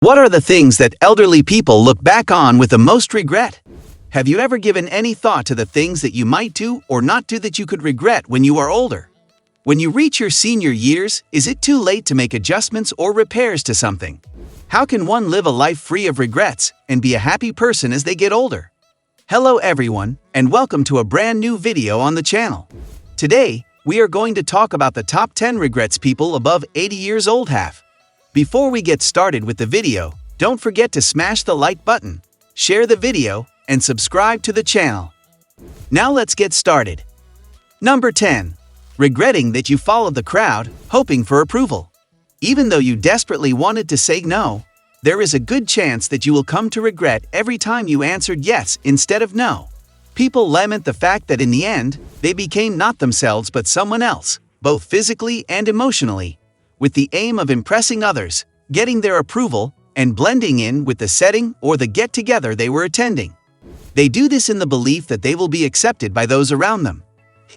What are the things that elderly people look back on with the most regret? Have you ever given any thought to the things that you might do or not do that you could regret when you are older? When you reach your senior years, is it too late to make adjustments or repairs to something? How can one live a life free of regrets and be a happy person as they get older? Hello everyone, and welcome to a brand new video on the channel. Today, we are going to talk about the top 10 regrets people above 80 years old have. Before we get started with the video, don't forget to smash the like button, share the video, and subscribe to the channel. Now let's get started. Number 10. Regretting that you followed the crowd, hoping for approval. Even though you desperately wanted to say no, there is a good chance that you will come to regret every time you answered yes instead of no. People lament the fact that in the end, they became not themselves but someone else, both physically and emotionally, with the aim of impressing others, getting their approval, and blending in with the setting or the get-together they were attending. They do this in the belief that they will be accepted by those around them.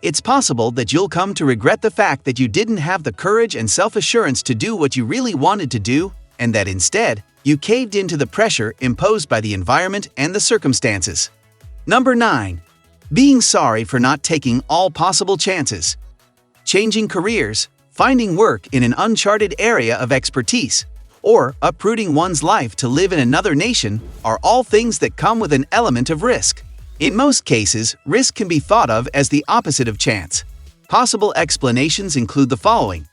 It's possible that you'll come to regret the fact that you didn't have the courage and self-assurance to do what you really wanted to do, and that instead, you caved into the pressure imposed by the environment and the circumstances. Number 9. Being sorry for not taking all possible chances. Changing careers, finding work in an uncharted area of expertise, or uprooting one's life to live in another nation are all things that come with an element of risk. In most cases, risk can be thought of as the opposite of chance. Possible explanations include the following.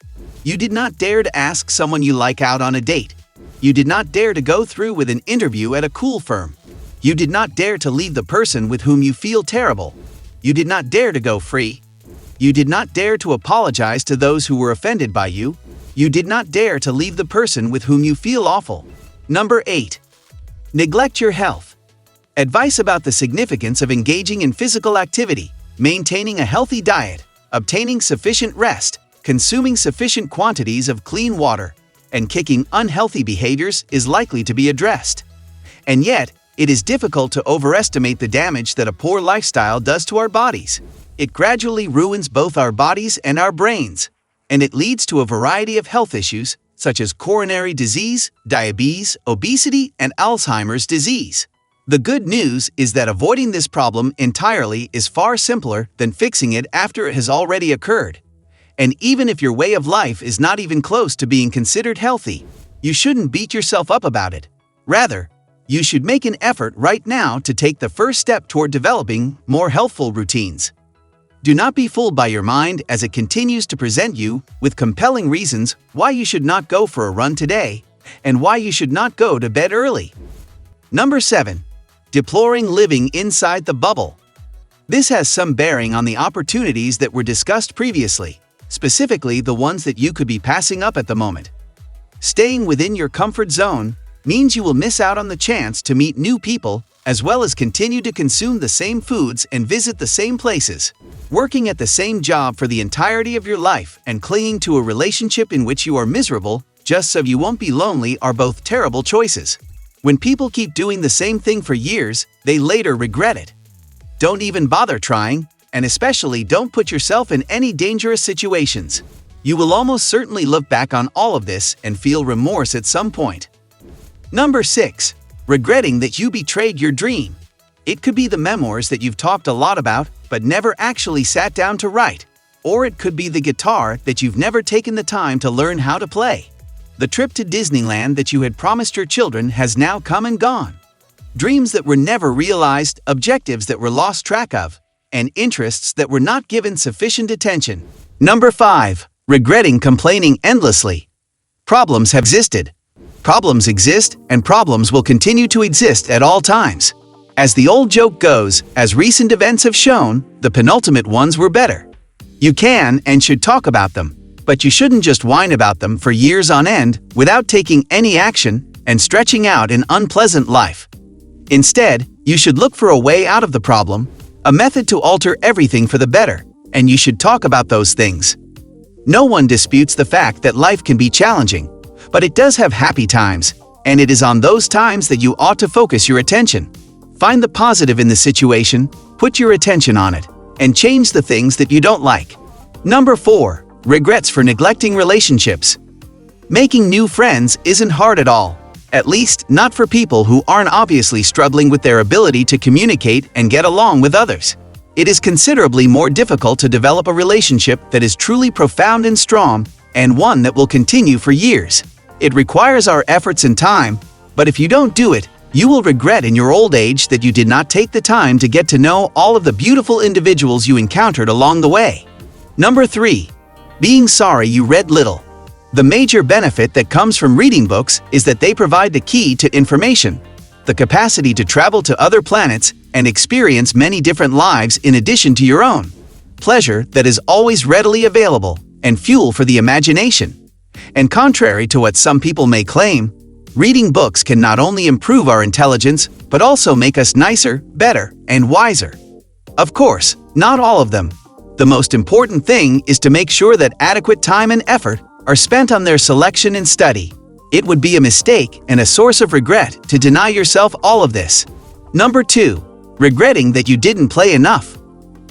You did not dare to ask someone you like out on a date. You did not dare to go through with an interview at a cool firm. You did not dare to leave the person with whom you feel terrible. You did not dare to go free. You did not dare to apologize to those who were offended by you. You did not dare to leave the person with whom you feel awful. Number 8. Neglect your health. Advice about the significance of engaging in physical activity, maintaining a healthy diet, obtaining sufficient rest, consuming sufficient quantities of clean water, and kicking unhealthy behaviors is likely to be addressed. And yet, it is difficult to overestimate the damage that a poor lifestyle does to our bodies. It gradually ruins both our bodies and our brains, and it leads to a variety of health issues such as coronary disease, diabetes, obesity, and Alzheimer's disease. The good news is that avoiding this problem entirely is far simpler than fixing it after it has already occurred. And even if your way of life is not even close to being considered healthy, you shouldn't beat yourself up about it. Rather, you should make an effort right now to take the first step toward developing more healthful routines. Do not be fooled by your mind as it continues to present you with compelling reasons why you should not go for a run today and why you should not go to bed early. Number 7. Deploring living inside the bubble. This has some bearing on the opportunities that were discussed previously, specifically the ones that you could be passing up at the moment. Staying within your comfort zone means you will miss out on the chance to meet new people as well as continue to consume the same foods and visit the same places. Working at the same job for the entirety of your life and clinging to a relationship in which you are miserable just so you won't be lonely are both terrible choices. When people keep doing the same thing for years, they later regret it. Don't even bother trying, and especially don't put yourself in any dangerous situations. You will almost certainly look back on all of this and feel remorse at some point. Number 6. Regretting that you betrayed your dream. It could be the memoirs that you've talked a lot about but never actually sat down to write, or it could be the guitar that you've never taken the time to learn how to play. The trip to Disneyland that you had promised your children has now come and gone. Dreams that were never realized, objectives that were lost track of, and interests that were not given sufficient attention. Number 5. Regretting complaining endlessly. Problems have existed. Problems exist, and problems will continue to exist at all times. As the old joke goes, as recent events have shown, the penultimate ones were better. You can and should talk about them, but you shouldn't just whine about them for years on end without taking any action and stretching out an unpleasant life. Instead, you should look for a way out of the problem, a method to alter everything for the better, and you should talk about those things. No one disputes the fact that life can be challenging, but it does have happy times, and it is on those times that you ought to focus your attention. Find the positive in the situation, put your attention on it, and change the things that you don't like. Number 4. Regrets for neglecting relationships. Making new friends isn't hard at all. At least, not for people who aren't obviously struggling with their ability to communicate and get along with others. It is considerably more difficult to develop a relationship that is truly profound and strong, and one that will continue for years. It requires our efforts and time, but if you don't do it, you will regret in your old age that you did not take the time to get to know all of the beautiful individuals you encountered along the way. Number 3. Being sorry you read little. The major benefit that comes from reading books is that they provide the key to information, the capacity to travel to other planets and experience many different lives in addition to your own. Pleasure that is always readily available and fuel for the imagination. And contrary to what some people may claim, reading books can not only improve our intelligence, but also make us nicer, better, and wiser. Of course, not all of them. The most important thing is to make sure that adequate time and effort are spent on their selection and study. It would be a mistake and a source of regret to deny yourself all of this. Number 2. Regretting that you didn't play enough.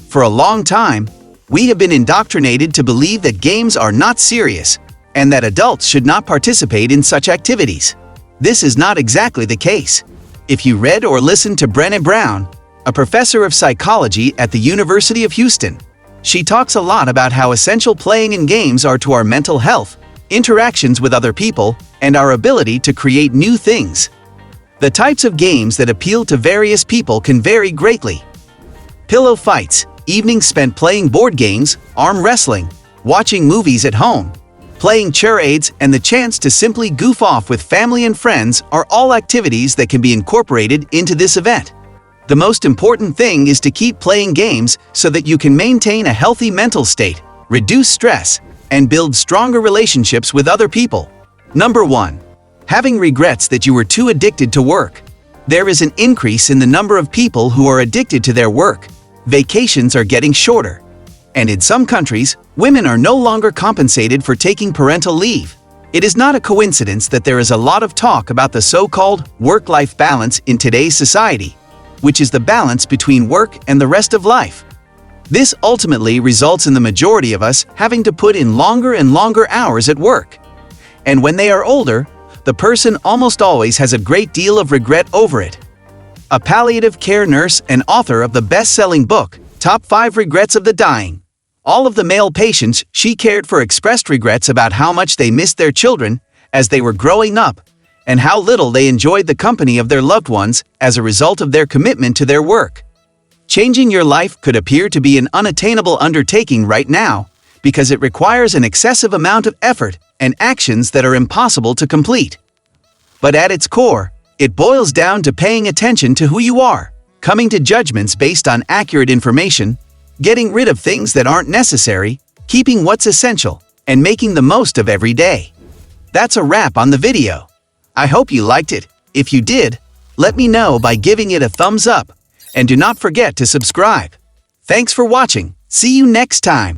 For a long time, we have been indoctrinated to believe that games are not serious and that adults should not participate in such activities. This is not exactly the case. If you read or listened to Brené Brown, a professor of psychology at the University of Houston, she talks a lot about how essential playing and games are to our mental health, interactions with other people, and our ability to create new things. The types of games that appeal to various people can vary greatly. Pillow fights, evenings spent playing board games, arm wrestling, watching movies at home, playing charades, and the chance to simply goof off with family and friends are all activities that can be incorporated into this event. The most important thing is to keep playing games so that you can maintain a healthy mental state, reduce stress, and build stronger relationships with other people. Number 1. Having regrets that you were too addicted to work. There is an increase in the number of people who are addicted to their work. Vacations are getting shorter. And in some countries, women are no longer compensated for taking parental leave. It is not a coincidence that there is a lot of talk about the so-called work-life balance in today's society, which is the balance between work and the rest of life. This ultimately results in the majority of us having to put in longer and longer hours at work. And when they are older, the person almost always has a great deal of regret over it. A palliative care nurse and author of the best-selling book, Top 5 Regrets of the Dying. All of the male patients she cared for expressed regrets about how much they missed their children as they were growing up, and how little they enjoyed the company of their loved ones as a result of their commitment to their work. Changing your life could appear to be an unattainable undertaking right now because it requires an excessive amount of effort and actions that are impossible to complete. But at its core, it boils down to paying attention to who you are, coming to judgments based on accurate information, getting rid of things that aren't necessary, keeping what's essential, and making the most of every day. That's a wrap on the video. I hope you liked it. If you did, let me know by giving it a thumbs up, and do not forget to subscribe. Thanks for watching. See you next time.